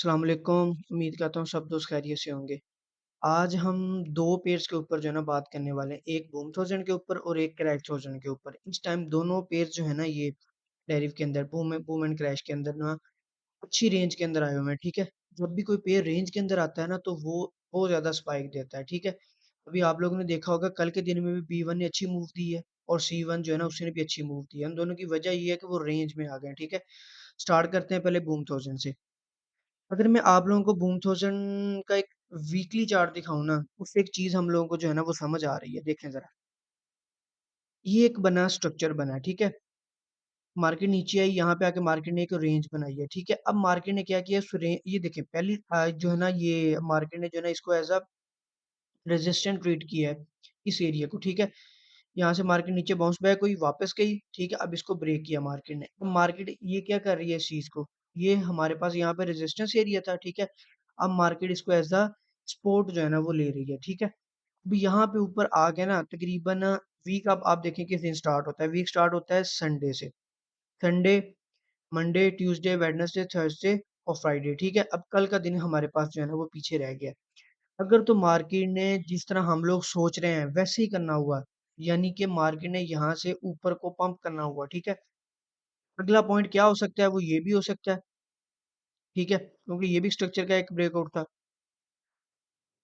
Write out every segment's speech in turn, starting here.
अस्सलाम वालेकुम। उम्मीद करता हूँ सब दोस्त खैरियत से होंगे। आज हम 2 पेयर्स के ऊपर जो है ना बात करने वाले हैं। एक बूम थाउज़ेंड के ऊपर और एक क्रैश थाउज़ेंड के ऊपर। इस टाइम दोनों पेयर्स जो है ना ये टैरिफ के अंदर बूम एंड क्रैश के अंदर ना अच्छी रेंज के अंदर आए हुए हैं, ठीक है? जब भी कोई पेयर रेंज के अंदर आता है ना तो वो बहुत ज़्यादा स्पाइक देता है, ठीक है? अभी आप लोगों ने देखा होगा कल के दिन में भी बी1 ने अच्छी मूव दी है और सी1 जो है ना उसने भी अच्छी मूव दी है। उन दोनों की वजह ये है कि वो रेंज में आ गए हैं, ठीक है? स्टार्ट करते हैं पहले बूम थाउज़ेंड से। अगर मैं आप लोगों को बूम थाउज़ेंड का एक वीकली चार्ट दिखाऊँ ना, उससे एक चीज़ हम लोगों को जो है ना वो समझ आ रही है, देखें ज़रा। ये एक बना स्ट्रक्चर बना है, ठीक है? मार्केट नीचे आई, यहाँ पे आके मार्केट ने एक रेंज बनाई है, ठीक है? अब मार्केट ने क्या किया उस रे ये देखें पहली जो है ना ये मार्केट ने जो है ना इसको एज़ अ रेजिस्टेंट ट्रीट किया है, इस एरिया को, ठीक है? यहाँ से मार्केट नीचे बाउंस बैक हुई, वापस गई, ठीक है? अब इसको ब्रेक किया मार्केट ने। अब मार्केट ये क्या कर रही है इस चीज़ को, ये हमारे पास यहाँ पे रेजिस्टेंस एरिया था, ठीक है? अब मार्केट इसको एज़ अ सपोर्ट जो है ना वो ले रही है, ठीक है? अभी यहाँ पे ऊपर आ गया ना तकरीबन वीक अब आप देखें किस दिन स्टार्ट होता है, वीक स्टार्ट होता है संडे से। Sunday, Monday, Tuesday, Wednesday, Thursday और फ्राइडे, ठीक है? अब कल का दिन हमारे पास जो है ना वो पीछे रह गया। अगर तो मार्केट ने जिस तरह हम लोग सोच रहे हैं वैसे ही करना हुआ, यानी कि मार्केट ने यहाँ से ऊपर को पंप करना हुआ, ठीक है? अगला पॉइंट क्या हो सकता है वो ये भी हो सकता है, ठीक है? क्योंकि ये भी स्ट्रक्चर का एक ब्रेकआउट था।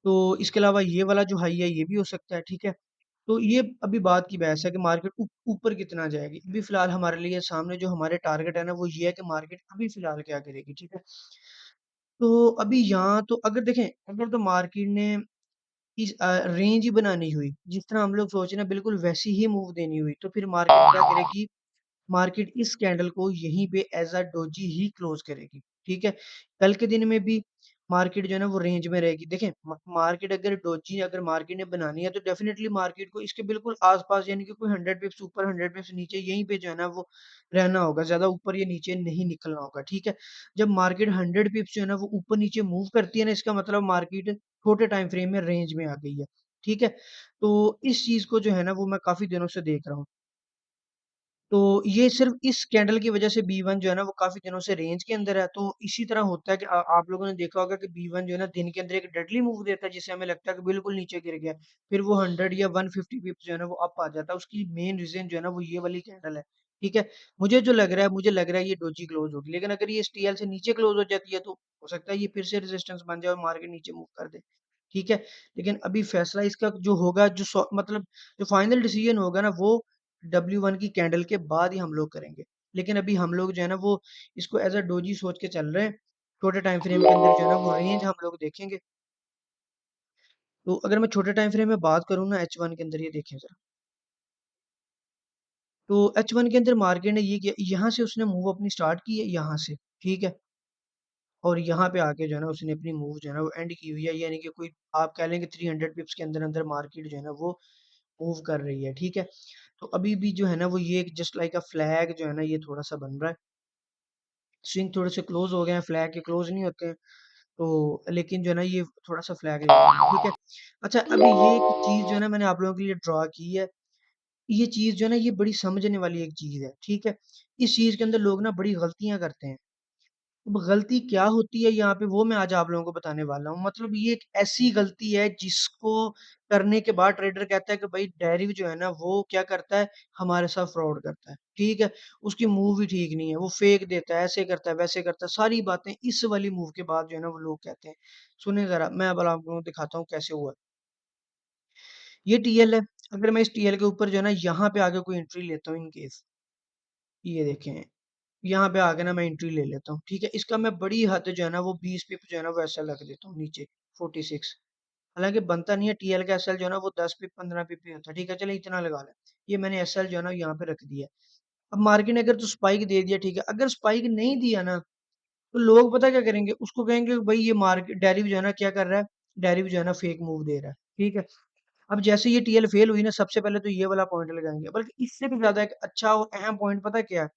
तो इसके अलावा ये वाला जो हाई है ये भी हो सकता है, ठीक है? तो ये अभी बात की बहस है कि मार्केट ऊपर कितना जाएगी। अभी फ़िलहाल हमारे लिए सामने जो हमारे टारगेट है ना वो ये है कि मार्केट अभी फ़िलहाल क्या करेगी, ठीक है? तो अभी यहाँ तो अगर देखें अगर तो मार्केट ने इस रेंज ही बनानी हुई, जिस तरह हम लोग सोच रहे हैं बिल्कुल वैसी ही मूव देनी हुई, तो फिर मार्केट क्या करेगी, मार्केट इस कैंडल को यहीं पे as a doji he close करेगी, ठीक है? कल के दिन में भी मार्केट जो है ना वो रेंज में रहेगी। देखें मार्केट अगर डोजी अगर मार्केट ने बनानी है तो डेफ़िनेटली मार्केट को इसके बिल्कुल आस-पास यानी कि कोई 100 पिप्स ऊपर 100 पिप्स नीचे यहीं पे जो है ना वो रहना होगा, ज़्यादा ऊपर या नीचे नहीं निकलना होगा, ठीक है? जब मार्केट 100 पिप्स जो है ना वो ऊपर-नीचे मूव करती है ना इसका मतलब मार्केट छोटे टाइम फ्रेम में रेंज में आ गई है, ठीक है? तो इस चीज़ को जो है ना वो मैं काफ़ी दिनों से देख रहा हूँ। तो ये सिर्फ़ इस कैंडल की वज़ह से बी1 जो है ना वो काफ़ी दिनों से रेंज के अंदर है। तो इसी तरह होता है कि आप लोगों ने देखा होगा कि बी1 जो है ना दिन के अंदर एक डेडली मूव देता है जिससे हमें लगता है कि बिल्कुल नीचे गिर गया। फिर वो 100 या 150 पिप्स जो है ना वो अप आ जाता है। उसकी मेन रीज़न जो है ना वो ये वाली कैंडल है। ठीक है? मुझे लग रहा है ये डोजी क्लोज़ होगी। लेकिन अगर ये इस टीएल से नीचे क्लोज़ हो जाती है तो हो सकता है ये फिर से रेजिस्टेंस बन जाए और मार्केट नीचे मूव कर दे। ठीक है? लेकिन अभी फ़ैसला इसका जो होगा जो मतलब जो फाइनल डिसीज़न होगा ना वो W1 की कैंडल के बाद ही हम लोग करेंगे। लेकिन अभी हम लोग जो है ना वो इसको एज़ अ डोजी सोच के चल रहे हैं। छोटे टाइम फ्रेम के अंदर जो है ना वो रेंज हम लोग देखेंगे। तो अगर मैं छोटे टाइम फ्रेम में बात करूँ ना H1 के अंदर ये देखें ज़रा। तो H1 के अंदर मार्केट ने ये किया यहाँ से उसने मूव अपनी स्टार्ट की है यहाँ से, ठीक है? और यहाँ पे आके जो है ना उसने अपनी मूव जो है ना वो एंड की हुई है। यानी कि कोई आप कह लें कि 300 पिप्स के अंदर-अंदर मार्केट जो है ना वो मूव कर रही है, ठीक है? तो अभी भी जो है ना वो ये जस्ट लाइक अ फ्लैग जो है ना ये थोड़ा-सा बन रहा है। स्विंग थोड़े से क्लोज़ हो गए हैं, फ्लैग के क्लोज़ नहीं होते हैं, तो लेकिन जो है ना ये थोड़ा-सा फ्लैग ठीक है। अच्छा अभी ये एक चीज़ जो है ना मैंने आप लोगों के लिए ड्रा की है, ये चीज़ जो है ना ये बड़ी समझने वाली एक चीज़ है, ठीक है। इस चीज़ के अंदर लोग ना बड़ी गलतियाँ करते हैं। अब गलती क्या होती है यहाँ पे वो मैं आज आप लोगों को बताने वाला हूँ। मतलब ये एक ऐसी गलती है जिसको करने के बाद ट्रेडर कहता है कि भाई डेरिव जो है ना वो क्या करता है हमारे साथ फ्रॉड करता है। ठीक है? उसकी मूव ही ठीक नहीं है, वो फेक देता है, ऐसे करता है, वैसे करता है, सारी बातें इस वाली मूव के बाद जो है ना वो लोग कहते हैं। सुनिए ज़रा मैं अब आपको दिखाता हूँ कैसे हुआ। ये टीएल है, अगर मैं इस टीएल के ऊपर जो है ना यहाँ पे आके कोई एंट्री लेता हूँ इन केस ये देखें यहाँ पे आके ना मैं एंट्री ले लेता हूँ, ठीक है? इसका मैं बड़ी हद जो है ना वो 20 पिप जो है ना वो एसएल रख देता हूँ नीचे 46 हालाँकि बनता नहीं है टीएल का एसएल जो है ना वो 10 पिप 15 पिप ही होता है, ठीक है? चलिए इतना लगा लें। ये मैंने एसएल जो है ना यहाँ पे रख दिया। अब मार्केट ने अगर तो स्पाइक दे दिया ठीक है, अगर स्पाइक नहीं दिया ना तो लोग पता क्या करेंगे? उसको कहेंगे भाई ये मार्केट डेरिव जो है ना क्या कर रहा है? डेरिव जो है ना फेक मूव दे रहा है, ठीक है? अब जैसे ये टीएल फेल हुई ना सबसे पहले तो ये वाला पॉइंट लगाएँगे, बल्कि इससे भी ज़्यादा एक अच्छा और अहम पॉइंट पता है क्या है?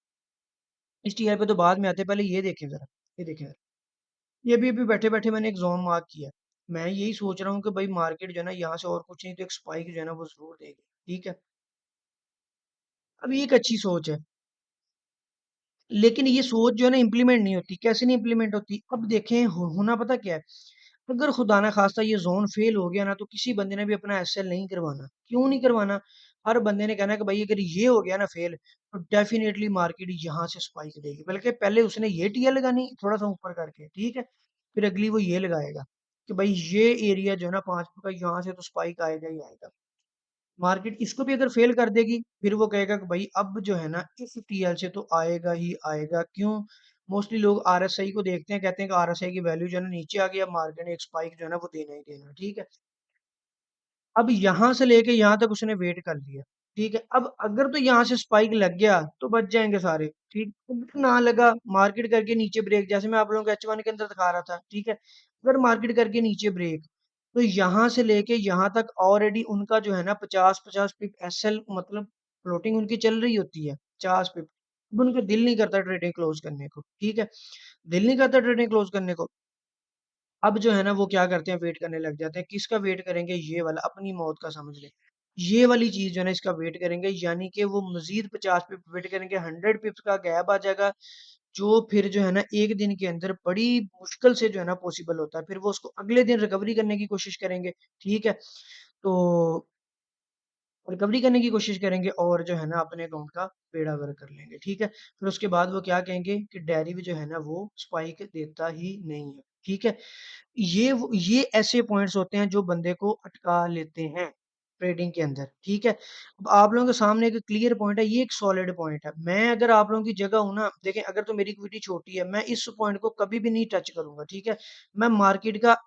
इस टीआर पे तो बाद में आते हैं, पहले ये देखें ज़रा, ये देखें ज़रा। ये अभी बैठे-बैठे मैंने एक ज़ोन मार्क किया है। मैं यही सोच रहा हूँ कि भाई मार्केट जो है ना यहाँ से और कुछ नहीं तो एक स्पाइक जो है ना वो ज़रूर देगी, ठीक है? अब ये एक अच्छी सोच है। लेकिन ये सोच जो है ना इम्प्लीमेंट नहीं होती। कैसे नहीं इम्प्लीमेंट होती? अब देखें होना पता क्या है? अगर खुदा ना खास्ता ये जोन फेल हो गया ना, तो किसी बंदे ने भी अपना एसएल नहीं करवाना। क्यों नहीं करवाना? हर बंदे ने कहना कि भाई अगर ये हो गया ना फेल, तो डेफिनेटली मार्केट यहाँ से स्पाइक देगी। बल्कि पहले उसने ये टीएल लगानी थोड़ा सा ऊपर करके, ठीक है, फिर अगली वो ये लगाएगा कि भाई ये एरिया जो है ना 5 का, यहाँ से तो स्पाइक आएगा ही आएगा। मार्केट इसको भी अगर फेल कर देगी, फिर वो कहेगा कि भाई अब जो है ना इस टीएल से तो आएगा ही आएगा। क्यों? मोस्टली लोग आरएसआई को देखते हैं, कहते हैं कि आरएसआई की वैल्यू जो है ना नीचे आ गया, मार्केट ने एक स्पाइक जो है ना वो देना ही देना, ठीक है। अब यहाँ से लेके यहाँ तक उसने वेट कर लिया, ठीक है। अब अगर तो यहाँ से स्पाइक लग गया तो बच जाएंगे सारे, ठीक। अगर ना लगा, मार्केट करके नीचे ब्रेक, जैसे मैं आप लोगों को H1 के अंदर दिखा रहा था, ठीक है। अगर मार्केट करके नीचे ब्रेक, तो यहाँ से लेके यहाँ तक ऑलरेडी उनका जो है ना 50-50 पिप एसएल, मतलब फ्लोटिंग उनकी चल रही होती है 50 पिप। अब उनका दिल नहीं करता ट्रेडिंग क्लोज करने को, ठीक है, दिल नहीं करता ट्रेडिंग क्लोज करने को। अब जो है ना वो क्या करते हैं, वेट करने लग जाते हैं। किसका वेट करेंगे? ये वाला, अपनी मौत का समझ ले। ये वाली चीज जो है ना इसका वेट करेंगे, यानी कि वो मजीद 50 पिप वेट करेंगे, 100 पिप्स का गैप आ जाएगा, जो फिर जो है ना एक दिन के अंदर बड़ी मुश्किल से जो है ना पॉसिबल होता है। फिर वो उसको अगले दिन रिकवरी करने की कोशिश करेंगे, ठीक है। तो रिकवरी करने की कोशिश करेंगे और जो है ना अपने अकाउंट का बेड़ा गर्क कर लेंगे, ठीक है। फिर उसके बाद वो क्या कहेंगे कि डेरिव जो है ना वो स्पाइक देता ही नहीं है, ठीक है। ये ऐसे पॉइंट्स होते हैं जो बंदे को अटका लेते हैं ट्रेडिंग के अंदर, ठीक है। अब आप लोगों के सामने एक क्लियर पॉइंट है, ये एक सॉलिड पॉइंट है। मैं अगर आप लोगों की जगह हूं ना, देखें, अगर तो मेरी इक्विटी छोटी है, मैं इस पॉइंट को कभी भी नहीं टच करूंगा, ठीक है। मैं मार्केट का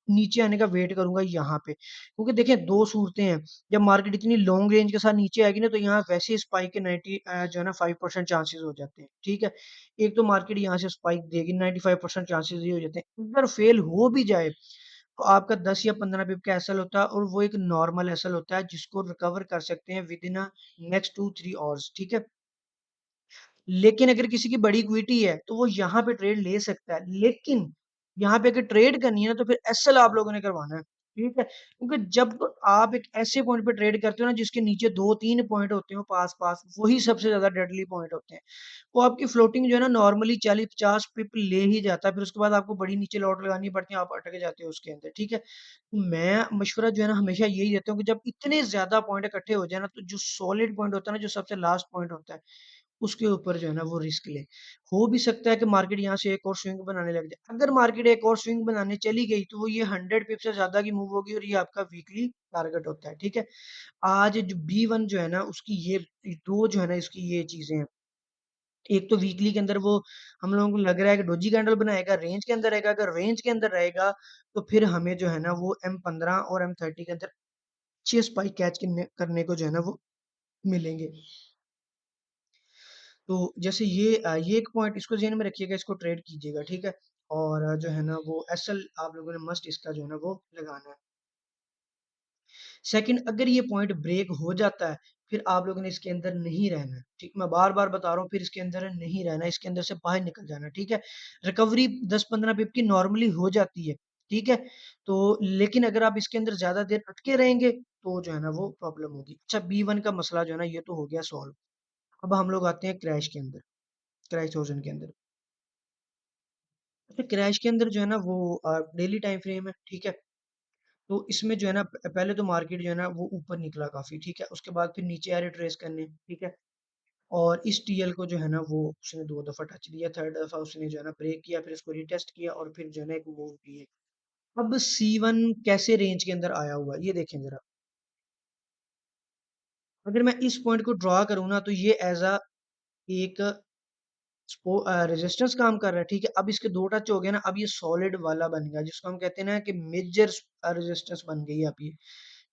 नीचे आने का वेट करूंगा यहाँ पे, क्योंकि देखें दो सूरतें हैं। जब मार्केट इतनी लॉन्ग रेंज के साथ नीचे आएगी ना, तो यहाँ वैसे स्पाइक के 90 जो है ना 5% चांसेस हो जाते हैं, ठीक है। एक तो मार्केट यहाँ से स्पाइक देगी, 95% चांसेस ये हो जाते हैं। अगर फेल हो भी जाए, तो आपका 10 या 15 पिप का एसएल होता है, और वो एक नॉर्मल एसएल होता है जिसको रिकवर कर सकते हैं विद इन नेक्स्ट 2-3 आवर्स, ठीक है। लेकिन अगर किसी की बड़ी इक्विटी है, तो वो यहाँ पे ट्रेड ले सकता है। लेकिन यहाँ पे अगर ट्रेड करनी है ना, तो फिर एसएल आप लोगों ने करवाना है, ठीक है। क्योंकि जब आप एक ऐसे पॉइंट पे ट्रेड करते हो ना जिसके नीचे 2-3 पॉइंट होते हो पास पास, वही सबसे ज्यादा डेडली पॉइंट होते हैं। वो आपकी फ्लोटिंग जो है ना नॉर्मली 40-50 पिप ले ही जाता है, फिर उसके बाद आपको बड़ी नीचे लॉट लगानी पड़ती है, आप अटक जाते हो उसके अंदर, ठीक है। तो मैं मशवरा जो है ना हमेशा यही देता हूँ कि जब इतने ज्यादा पॉइंट इकट्ठे हो जाए ना, तो जो सॉलिड पॉइंट होता है ना, जो सबसे लास्ट पॉइंट होता है, उसके ऊपर जो है ना वो रिस्क ले। हो भी सकता है कि मार्केट यहाँ से एक और स्विंग बनाने लग जाए। अगर मार्केट एक और स्विंग बनाने चली गई, तो वो ये 100 पिप से ज्यादा की मूव होगी, और ये आपका वीकली टारगेट होता है, ठीक है। आज जो B1 जो है ना उसकी ये दो जो है ना इसकी ये चीजें हैं। एक तो वीकली के अंदर वो हम लोगों को लग रहा है कि डोजी कैंडल बनाएगा, रेंज के अंदर रहेगा। अगर रेंज के अंदर रहेगा, तो फिर हमें जो है ना वो M15 और M30 के अंदर अच्छे स्पाइक कैच करने को जो है ना वो मिलेंगे। तो जैसे ये एक पॉइंट इसको ज़हन में रखिएगा, इसको ट्रेड कीजिएगा, ठीक है। और जो है ना वो एसएल आप लोगों ने मस्ट इसका जो है ना वो लगाना है। सेकंड, अगर ये पॉइंट ब्रेक हो जाता है, फिर आप लोगों ने इसके अंदर नहीं रहना है, ठीक। मैं बार बार बता रहा हूँ, फिर इसके अंदर नहीं रहना, इसके अंदर से बाहर निकल जाना, ठीक है। रिकवरी 10-15 पिप की नॉर्मली हो जाती है, ठीक है। तो लेकिन अगर आप इसके अंदर ज्यादा देर अटके रहेंगे, तो जो है ना वो प्रॉब्लम होगी। अच्छा, B1 का मसला जो है ना ये तो हो गया सॉल्व। अब हम लोग आते हैं क्रैश के अंदर, क्रैश वर्जन के अंदर। अच्छा, क्रैश के अंदर जो है ना वो डेली टाइम फ्रेम है, ठीक है। तो इसमें जो है ना पहले तो मार्केट जो है ना वो ऊपर निकला काफी, ठीक है। उसके बाद फिर नीचे आ रहे ट्रेस करने, ठीक है। और इस टीएल को जो है ना वो उसने 2 दफा टच दिया, थर्ड दफा उसने जो है ना ब्रेक किया, फिर इसको रिटेस्ट किया, और फिर जो है ना एक मूव किए। अब C1 कैसे रेंज के अंदर आया हुआ है, ये देखें जरा। अगर मैं इस पॉइंट को ड्रॉ करूँ ना, तो ये एज अ एक रेजिस्टेंस काम कर रहा है, ठीक है। अब इसके दो टच हो गए ना, अब ये सॉलिड वाला बन गया, जिसको हम कहते हैं ना कि मेजर रेजिस्टेंस बन गई है अब ये,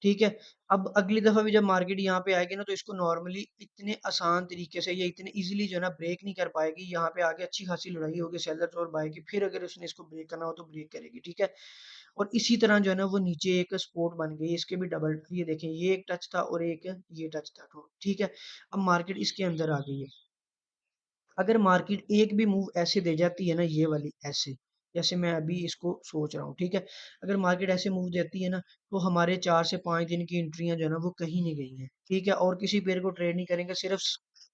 ठीक है। अब अगली दफा भी जब मार्केट यहाँ पे आएगी ना, तो इसको नॉर्मली इतने आसान तरीके से या इतने इजीली जो है ना ब्रेक नहीं कर पाएगी। यहाँ पे आके अच्छी खासी लड़ाई होगी सेलर्स और बाय की, फिर अगर उसने इसको ब्रेक करना हो तो ब्रेक करेगी, ठीक है। और इसी तरह जो है ना वो नीचे एक सपोर्ट बन गई, इसके भी डबल, ये देखें, ये एक टच था और एक ये टच था, तो ठीक है। अब मार्केट इसके अंदर आ गई है। अगर मार्केट एक भी मूव ऐसे दे जाती है ना, ये वाली ऐसे, जैसे मैं अभी इसको सोच रहा हूँ, ठीक है। अगर मार्केट ऐसे मूव देती है ना, तो हमारे 4 से 5 दिन की एंट्रियां जो है ना वो कहीं नहीं गई हैं, ठीक है। और किसी पेयर को ट्रेड नहीं करेंगे, सिर्फ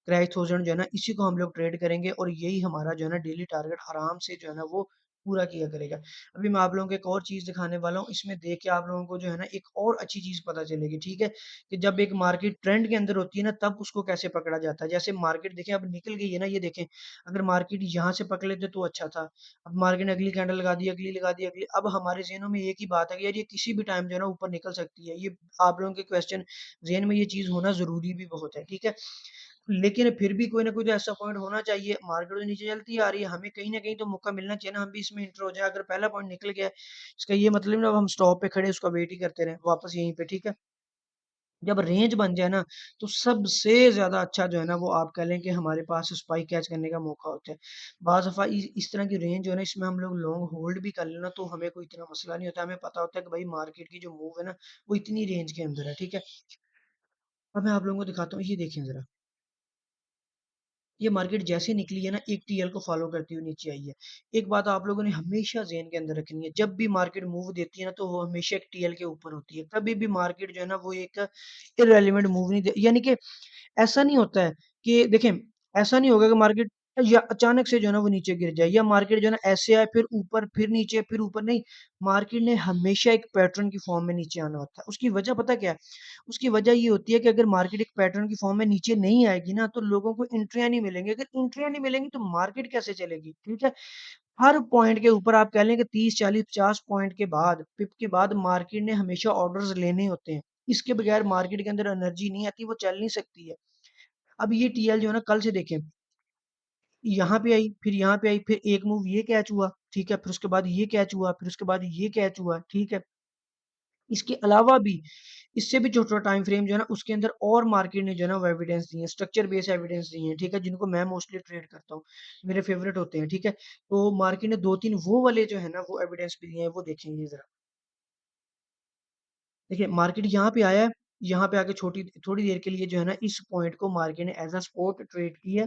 क्रैच 1000 जो है ना, इसी को हम लोग ट्रेड करेंगे और यही हमारा जो है ना डेली टारगेट आराम से जो है ना वो पूरा किया करेगा। अभी मैं आप लोगों को एक और चीज़ दिखाने वाला हूँ, इसमें देख के आप लोगों को जो है ना एक और अच्छी चीज़ पता चलेगी, ठीक है? कि जब एक मार्केट ट्रेंड के अंदर होती है ना, तब उसको कैसे पकड़ा जाता है। जैसे मार्केट देखें अब निकल गई है ना, ये देखें, अगर मार्केट यहाँ से पकड़ लेते तो अच्छा था। अब मार्केट ने अगली कैंडल लगा दी, अगली लगा दी, अगली, अब हमारे ज़हनों में एक ही बात है कि यार ये किसी भी टाइम जो है ना ऊपर निकल सकती है। ये आप लोगों के क्वेश्चन ज़हन में ये चीज़ होना ज़रूरी भी बहुत है, ठीक है? लेकिन फिर भी कोई ना कोई तो ऐसा पॉइंट होना चाहिए, मार्केट तो नीचे चलती आ रही है, हमें कहीं न कहीं तो मौका मिलना चाहिए ना, हम भी इसमें एंटर हो जाएँ। अगर पहला पॉइंट निकल गया है, इसका ये मतलब नहीं अब हम स्टॉप पे खड़े उसका वेट ही करते रहें, वापस यहीं पे, ठीक है? जब रेंज बन जाए ना, तो सबसे ज़्यादा अच्छा जो है ना, वो आप कह लें कि हमारे पास स्पाइक कैच करने का मौका होता है। बाज़ दफ़ा इस तरह की रेंज जो है ना, इसमें हम लोग लॉन्ग होल्ड भी कर लें ना, तो हमें कोई इतना मसला नहीं होता। हमें पता होता है कि भाई मार्केट की जो मूव है ना, वो इतनी रेंज के अंदर है, ठीक है? अब मैं आप लोगों को दिखाता हूँ, ये देखें ज़रा। ये मार्केट जैसे निकली है ना, एक टीएल को फॉलो करती हुई नीचे आई है। एक बात आप लोगों ने हमेशा ज़हन के अंदर रखनी है, जब भी मार्केट मूव देती है ना, तो वो हमेशा एक टीएल के ऊपर होती है। कभी भी मार्केट जो है ना, वो एक इर्रेलेवेंट मूव नहीं दे, यानी कि ऐसा नहीं होता है कि देखें, ऐसा नहीं होगा कि मार्केट या अचानक से जो है ना वो नीचे गिर जाए, या मार्केट जो है ना ऐसे आए फिर ऊपर फिर नीचे फिर ऊपर, नहीं। मार्केट ने हमेशा एक पैटर्न की फॉर्म में नीचे आना होता है। उसकी वजह पता क्या है? उसकी वजह ये होती है कि अगर मार्केट एक पैटर्न की फॉर्म में नीचे नहीं आएगी ना, तो लोगों को एंट्रियाँ नहीं मिलेंगी। अगर एंट्रियाँ नहीं मिलेंगी तो मार्केट कैसे चलेगी? ठीक है? हर पॉइंट के ऊपर आप कह लें कि 30, 40, 50 पॉइंट के बाद, पिप के बाद मार्केट ने हमेशा ऑर्डर्स लेने होते हैं। इसके बगैर मार्केट के अंदर एनर्जी नहीं आती, वो चल नहीं सकती है। अब ये टीएल जो है ना, कल से देखें, यहाँ पे आई, फिर यहाँ पे आई, फिर एक मूव ये कैच हुआ, ठीक है? फिर उसके बाद ये कैच हुआ, फिर उसके बाद ये कैच हुआ, ठीक है? इसके अलावा भी, इससे भी छोटा टाइम फ्रेम जो है ना, उसके अंदर और मार्केट ने जो है ना वो एविडेंस दिए हैं, स्ट्रक्चर बेस्ड एविडेंस दिए हैं, ठीक है? जिनको मैं मोस्टली ट्रेड करता हूँ, मेरे फेवरेट होते हैं, ठीक है? तो मार्केट ने 2-3 वो वाले जो है ना वो एविडेंस भी दिए हैं, वो देखेंगे ज़रा। देखिए, मार्केट यहाँ पे आया है, यहाँ पे आके छोटी थोड़ी देर के लिए जो है ना, इस पॉइंट को मार्केट ने एज़ अ सपोर्ट ट्रेड की है,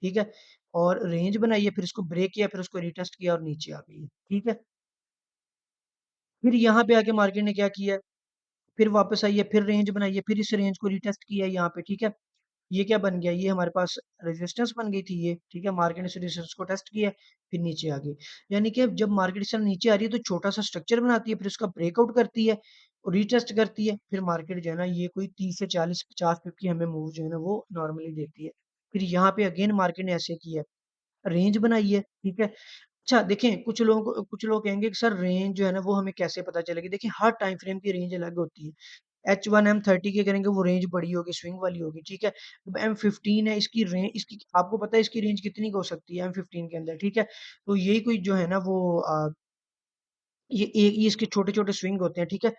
ठीक है? और रेंज बनाई है, फिर इसको ब्रेक किया, फिर उसको रीटेस्ट किया और नीचे आ गई है, ठीक है? फिर यहाँ पे आके मार्केट ने क्या किया है, फिर वापस आई है, फिर रेंज बनाई है, फिर इस रेंज को रीटेस्ट किया है यहाँ पे, ठीक है? ये क्या बन गया? ये हमारे पास रेजिस्टेंस बन गई थी ये, ठीक है? मार्केट ने इस रेजिस्टेंस को टेस्ट किया, फिर नीचे आ गई। यानी कि जब मार्केट इस तरह नीचे आ रही है, तो छोटा-सा स्ट्रक्चर बनाती है, फिर उसका ब्रेकआउट करती है और रीटेस्ट करती है, फिर मार्केट जो है ना, ये कोई 30 से 40, 50 पिप की हमें मूव जो है ना, वो नॉर्मली देती है। फिर यहाँ पे अगेन मार्केट ने ऐसे किया है, रेंज बनाई है, ठीक है? अच्छा देखें, कुछ लोग कहेंगे कि सर रेंज जो है ना, वो हमें कैसे पता चलेगी? देखिए, हर टाइम फ्रेम की रेंज अलग होती है। H1 M30 की करेंगे, वो रेंज बड़ी होगी, स्विंग वाली होगी, ठीक है? अब M15 है, इसकी आपको पता है इसकी रेंज कितनी की हो सकती है M15 के अंदर, ठीक है? तो यही कोई जो है ना वो ये इसके छोटे-छोटे स्विंग होते हैं, ठीक है?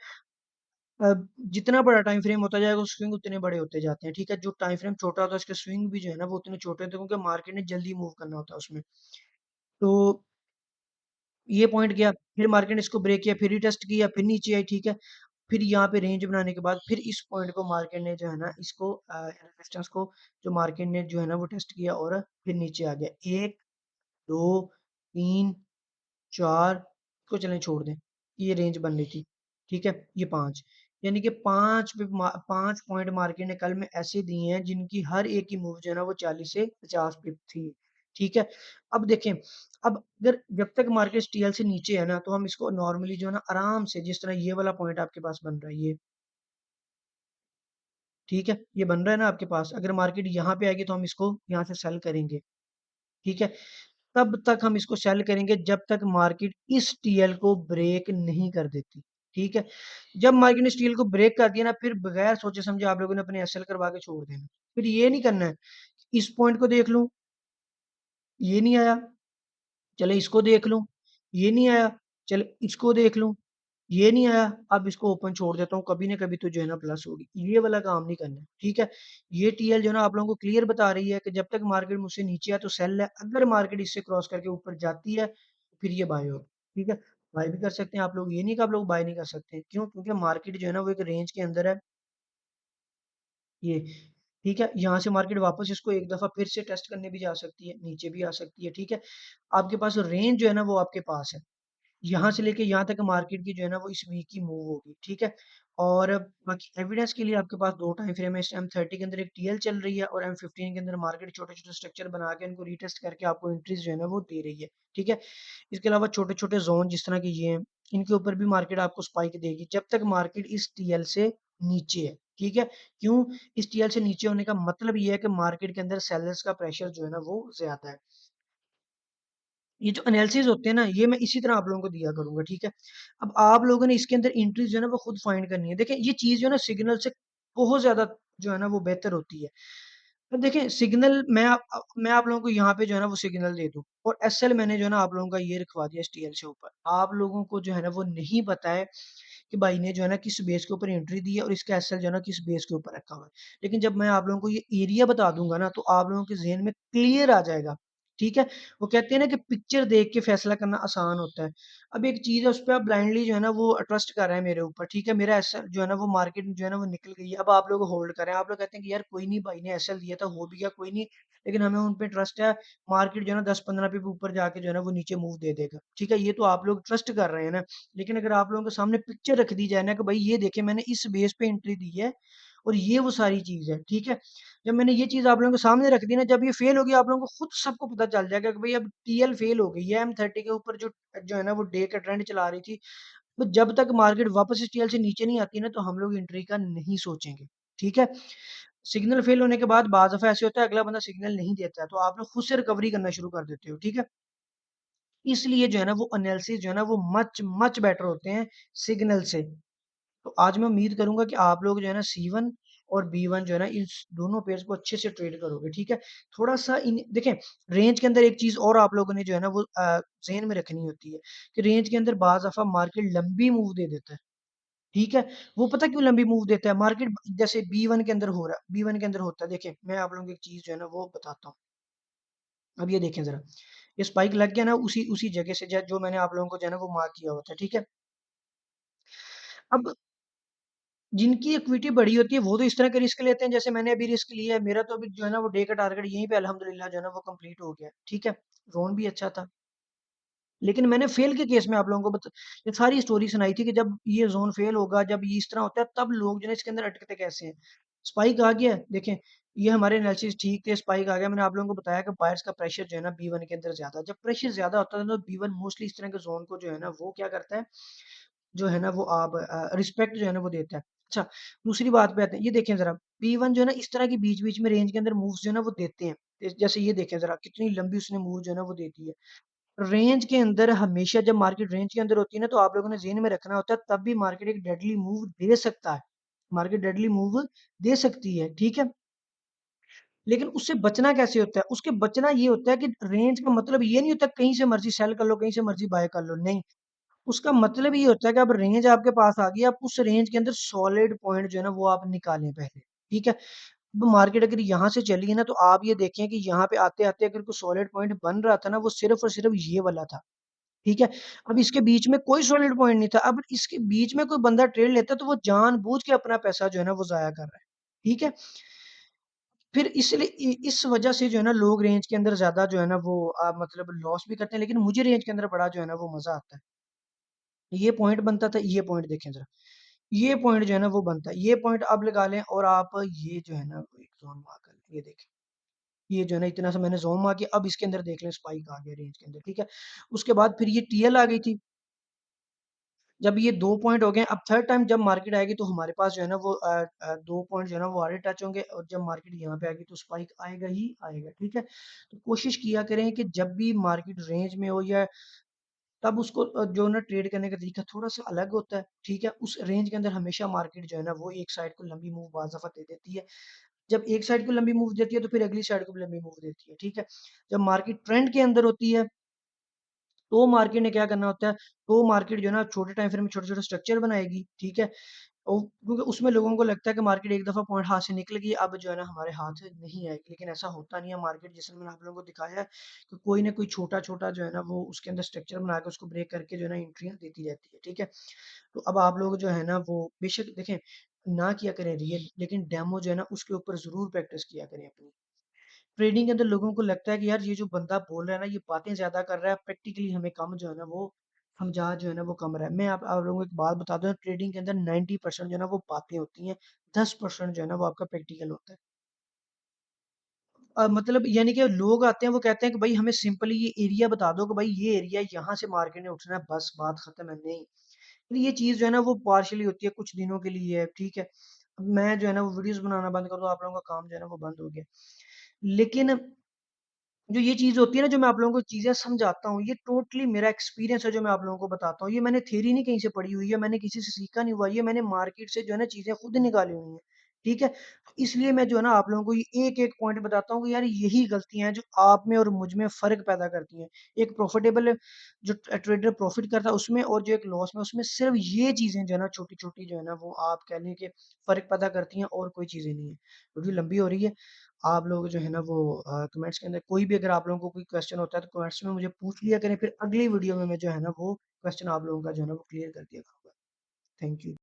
जितना बड़ा टाइम फ्रेम होता जाएगा, स्विंग उतने बड़े होते जाते हैं, ठीक है? जो टाइम फ्रेम छोटा होता है, उसके स्विंग भी जो है ना, वो उतने छोटे होते हैं, क्योंकि मार्केट ने जल्दी मूव करना होता है उसमें। तो ये पॉइंट गया, फिर मार्केट ने इसको ब्रेक किया, फिर रीटेस्ट किया, फिर नीचे आई, ठीक है? फिर यहाँ पे रेंज बनाने के बाद फिर इस पॉइंट को मार्केट ने जो है ना, इसको रेजिस्टेंस को जो मार्केट ने जो है ना वो टेस्ट किया और फिर नीचे आ गया। 1, 2, 3, 4, इसको चलें छोड़ दें। ये रेंज बन रही थी, ठीक है? ये 5, यानी कि 5 पॉइंट मार्केट ने कल में ऐसे दिए हैं, जिनकी हर एक की मूव जो है ना वो 40 से 50 पिप थी, ठीक है? अब देखें, अब अगर जब तक मार्केट टीएल से नीचे है ना, तो हम इसको नॉर्मली जो है ना आराम से, जिस तरह ये वाला पॉइंट आपके पास बन रहा है ये, ठीक है? ये बन रहा है ना आपके पास, अगर मार्केट यहाँ पे आएगी तो हम इसको यहाँ से सेल करेंगे, ठीक है? तब तक हम इसको सेल करेंगे जब तक मार्केट इस टीएल को ब्रेक नहीं कर देती, ठीक है? जब मार्केट ने इस टीएल को ब्रेक कर दिया ना, फिर बगैर सोचे समझे आप लोगों ने अपने एसएल करवा के छोड़ देना। फिर ये नहीं करना है, इस पॉइंट को देख लूँ, ये नहीं आया, चले इसको देख लूँ, ये नहीं आया, चल इसको देख लूँ, ये नहीं आया, अब इसको ओपन छोड़ देता हूँ, कभी न कभी तो जो है ना प्लस होगी। ये वाला काम नहीं करना है, ठीक है? ये टीएल जो है ना आप लोगों को क्लियर बता रही है कि जब तक मार्केट मुझसे नीचे है तो सेल है, अगर मार्केट इससे क्रॉस करके ऊपर जाती है, तो फिर ये बाय होगी, ठीक है? बाय भी कर सकते हैं आप लोग, ये नहीं कि आप लोग बाय नहीं कर सकते। क्यों? क्योंकि मार्केट जो है ना वो एक रेंज के अंदर है, ये, ठीक है? यहाँ से मार्केट वापस इसको एक दफ़ा फिर से टेस्ट करने भी जा सकती है, नीचे भी आ सकती है, ठीक है? आपके पास रेंज जो है ना वो आपके पास है। यहाँ से लेके यहाँ तक मार्केट की जो है ना वो इस वीक की मूव होगी, ठीक है? और बाकी एविडेंस के लिए आपके पास 2 टाइम फ्रेम है, इस M30 के अंदर एक टीएल चल रही है और M15 के अंदर मार्केट छोटे-छोटे स्ट्रक्चर बना के उनको रीटेस्ट करके आपको एंट्रीज़ जो है ना वो दे रही है, ठीक है? इसके अलावा छोटे-छोटे ज़ोन जिस तरह के ये हैं, इनके ऊपर भी मार्केट आपको स्पाइक देगी जब तक मार्केट इस टीएल से नीचे है, ठीक है? क्यों? इस टीएल से नीचे होने का मतलब ये है कि मार्केट के अंदर सेलर्स का प्रेशर जो है ना वो ज़्यादा है। ये जो एनालिसिस होते हैं ना, ये मैं इसी तरह आप लोगों को दिया करूँगा, ठीक है? अब आप लोगों ने इसके अंदर एंट्रीज़ जो है ना वो खुद फाइंड करनी है। देखिए ये चीज़ जो है ना सिग्नल से बहुत ज़्यादा जो है ना वो बेहतर होती है। अब देखिए सिग्नल मैं आप लोगों को यहाँ पे जो है ना वो सिग्नल दे दूँ और एसएल मैंने जो है ना आप लोगों का ये रखवा दिया एसटीएल से ऊपर। आप लोगों को जो है ना वो नहीं पता है कि भाई ने जो है ना किस बेस के ऊपर एंट्री दी है और इसका एसएल जो है ना किस बेस के ऊपर रखा हुआ है। लेकिन जब मैं आप लोगों को ये एरिया बता दूँगा ना तो आप लोगों के ज़हन में क्लियर आ जाएगा, ठीक है? वो कहते हैं ना कि पिक्चर देख के फैसला करना आसान होता है। अब एक चीज़ है उस पे आप ब्लाइंडली जो है ना वो ट्रस्ट कर रहे हैं मेरे ऊपर, ठीक है? मेरा एसएल जो है ना वो मार्केट में जो है ना वो निकल गई है। अब आप लोग होल्ड कर रहे हैं। आप लोग कहते हैं कि यार कोई नहीं भाई ने एसएल दिया था, हो भी गया कोई नहीं, लेकिन हमें उन पे ट्रस्ट है। मार्केट जो है ना 10-15 पिप ऊपर जाके जो है ना वो नीचे मूव दे देगा, ठीक है? ये तो आप लोग ट्रस्ट कर रहे हैं ना। लेकिन अगर आप लोगों के सामने पिक्चर रख दी जाए ना कि भाई ये देखिए मैंने इस बेस पे एंट्री दी है और ये वो सारी चीज़ है, ठीक है? जब मैंने ये चीज़ आप लोगों के सामने रख दी ना, जब ये फेल होगी आप लोगों को खुद सबको पता चल जाएगा कि भाई अब टीएल फेल हो गई है। M30 के ऊपर जो जो है ना वो डे का ट्रेंड चला रही थी, तो जब तक मार्केट वापस इस टीएल से नीचे नहीं आती ना तो हम लोग एंट्री का नहीं सोचेंगे, ठीक है? सिग्नल फेल होने के बाद बाज़ दफ़ा ऐसे होता है अगला बंदा सिग्नल नहीं देता है, तो आप लोग खुद से रिकवरी करना शुरू कर देते हो, ठीक है? इसलिए जो है ना वो एनालिसिस जो है ना वो मच मच बेटर होते हैं सिग्नल से। तो आज मैं उम्मीद करूँगा कि आप लोग जो है ना C1 और B1 जो है ना इस दोनों पेयर्स को अच्छे से ट्रेड करोगे, ठीक है? थोड़ा-सा इन देखें रेंज के अंदर एक चीज़ और आप लोगों ने जो है ना वो ज़हन में रखनी होती है कि रेंज के अंदर बाज़ दफ़ा मार्केट लंबी मूव दे देता है, ठीक है? वो पता क्यों लंबी मूव देता है? मार्केट जैसे B1 के अंदर हो रहा है, B1 के अंदर होता है देखिए मैं आप लोगों को एक चीज़ जो है ना वो बताता हूँ। अब ये देखें ज़रा, ये स्पाइक लग गया ना उसी उसी जगह से ज जो मैंने आप लोगों को जो है ना वो मार्क किया हुआ था, ठीक है? अब जिनकी इक्विटी बड़ी होती है वो तो इस तरह के रिस्क लेते हैं जैसे मैंने अभी रिस्क लिया है। मेरा तो अभी जो है ना वो डे का टारगेट यहीं पे अल्हम्दुलिल्लाह जो है ना वो कंप्लीट हो गया, ठीक है? ज़ोन भी अच्छा था। लेकिन मैंने फेल के केस में आप लोगों को ये सारी स्टोरी सुनाई थी कि जब ये ज़ोन फेल होगा, जब ये इस तरह होता है तब लोग जो है इसके अंदर अटकते कैसे हैं। स्पाइक आ गया, देखें ये हमारे एनालिसिस ठीक थे, स्पाइक आ गया। मैंने आप लोगों को बताया कि बायर्स का प्रेशर जो है ना B1 के अंदर ज़्यादा है। जब प्रेशर ज़्यादा होता है तो B1 मोस्टली इस तरह के ज़ोन को जो है ना वो क्या करता है, जो है ना वो आप रिस्पेक्ट जो है ना वो देता है। अच्छा, दूसरी बात पे आते हैं, ये देखें ज़रा B1 जो है ना इस तरह की बीच-बीच में रेंज के अंदर मूव्स जो है ना वो देते हैं। जैसे ये देखें ज़रा कितनी लंबी उसने मूव जो है ना वो दे दी है। रेंज के अंदर हमेशा जब मार्केट रेंज के अंदर होती है ना तो आप लोगों ने ज़हन में रखना होता है तब भी मार्केट एक डेडली मूव दे सकता है। मार्केट डेडली मूव दे सकती है, ठीक है? लेकिन उससे बचना कैसे होता है? उसके बचना ये होता है कि रेंज का मतलब ये नहीं होता कहीं से मर्ज़ी सेल कर लो, कहीं से मर्ज़ी बाय कर लो, नहीं। उसका मतलब ये होता है कि अब रेंज आपके पास आ गई, आप उस रेंज के अंदर सॉलिड पॉइंट जो है ना वो आप निकालें पहले, ठीक है? अब मार्केट अगर यहाँ से चली है ना तो आप ये देखें कि यहाँ पे आते-आते अगर कोई सॉलिड पॉइंट बन रहा था ना वो सिर्फ़ और सिर्फ़ ये वाला था। ठीक है? अब इसके बीच में कोई सॉलिड पॉइंट नहीं था। अब इसके बीच में कोई बंदा ट्रेड लेता है तो वो जानबूझ के अपना पैसा जो है ना वो ज़ाया कर रहा है। ठीक है? फिर इसलिए इस वज़ह से जो है ना लोग रेंज के अंदर ज़्यादा जो है ना वो मतलब लॉस भी करते हैं लेकिन मुझे रेंज के अंदर बड़ा जो है ना वो मज़ा आता है। ये पॉइंट बनता था, ये पॉइंट देखें ज़रा। ये पॉइंट जो है ना वो बनता है। ये पॉइंट अब लगा लें और आप ये जो है ना एक ज़ोन मार्क कर लें। ये देखें। ये जो है ना इतना सा मैंने ज़ोन मार्क किया अब इसके अंदर देख लें स्पाइक आ गया रेंज के अंदर, ठीक है? उसके बाद फिर ये टीएल आ गई थी। जब ये 2 पॉइंट हो गए, अब थर्ड टाइम जब मार्केट आएगी तो हमारे पास जो है ना वो 2 पॉइंट जो है ना वो आड़े टच होंगे और जब मार्केट यहाँ पे आएगी तो स्पाइक आएगा ही आएगा, ठीक है? तो कोशिश किया करें कि जब भी मार्केट रेंज में हो या तब उसको जो ना ट्रेड करने का तरीका थोड़ा-सा अलग होता है, ठीक है? उस रेंज के अंदर हमेशा मार्केट जो है ना वो एक साइड को लंबी मूव बाज़ दफ़ा दे देती है। जब एक साइड को लंबी मूव देती है तो फिर अगली साइड को भी लंबी मूव देती है, ठीक है? जब मार्केट ट्रेंड के अंदर होती है तो मार्केट ने क्या करना होता है, तो मार्केट जो है ना छोटे टाइम फ्रेम में छोटे-छोटे स्ट्रक्चर बनाएगी, ठीक है? और क्योंकि उसमें लोगों को लगता है कि मार्केट एक दफ़ा पॉइंट हाथ से निकल गई, अब जो है ना हमारे हाथ से नहीं आएगी, लेकिन ऐसा होता नहीं है। मार्केट जैसे मैंने आप लोगों को दिखाया है कि कोई ना कोई छोटा-छोटा जो है ना वो उसके अंदर स्ट्रक्चर बना के उसको ब्रेक करके जो है ना एंट्रियाँ देती रहती है, ठीक है? तो अब आप लोग जो है ना वो बेशक देखें, ना किया करें रियल लेकिन डेमो जो है ना उसके ऊपर ज़रूर प्रैक्टिस किया करें अपनी। ट्रेडिंग के अंदर लोगों को लगता है कि यार ये जो बंदा बोल रहा है ना ये बातें ज़्यादा कर रहा है, प्रैक्टिकली हमें कम जो है ना वो समझा जो है ना वो कम रहा है। मैं आप लोगों को एक बात बता दूँ, ट्रेडिंग के अंदर 90% जो है ना वो बातें होती हैं, 10% जो है ना वो आपका प्रैक्टिकल होता है। मतलब यानी कि लोग आते हैं वो कहते हैं कि भाई हमें सिंपली ये एरिया बता दो कि भाई ये एरिया यहाँ से मार्केट ने उठना है, बस बात खत्म है। नहीं, तो ये चीज़ जो है ना वो पार्शियली होती है, कुछ दिनों के लिए है, ठीक है। अब मैं जो है ना वो वीडियोस बनाना बंद कर दूं, आप लोगों का काम जो है ना वो बंद हो गया। लेकिन जो ये चीज़ होती है ना, जो मैं आप लोगों को चीज़ें समझाता हूँ, ये टोटली मेरा एक्सपीरियंस है जो मैं आप लोगों को बताता हूँ। ये मैंने थ्योरी नहीं कहीं से पढ़ी हुई है, मैंने किसी से सीखा नहीं हुआ, ये मैंने मार्केट से जो है ना चीज़ें खुद निकाली हुई हैं, ठीक है? तो इसलिए मैं जो है ना आप लोगों को ये एक-एक पॉइंट बताता हूँ कि यार यही गलतियाँ हैं जो आप में और मुझ में फ़र्क पैदा करती हैं। एक प्रॉफिटेबल जो ट्रेडर प्रॉफिट करता है उसमें, और जो एक लॉस में, उसमें सिर्फ़ ये चीज़ें जो है ना छोटी-छोटी जो है ना वो आप कह लें कि फ़र्क पैदा करती हैं, और कोई चीज़ें नहीं है। वीडियो लंबी हो रही है। आप लोग जो है ना वो कमेंट्स के अंदर कोई भी, अगर आप लोगों को कोई क्वेश्चन होता है तो कमेंट्स में मुझे पूछ लिया करें, फिर अगली वीडियो में मैं जो है ना वो क्वेश्चन आप लोगों का जो है ना वो क्लियर कर दिया करूँगा। Thank you.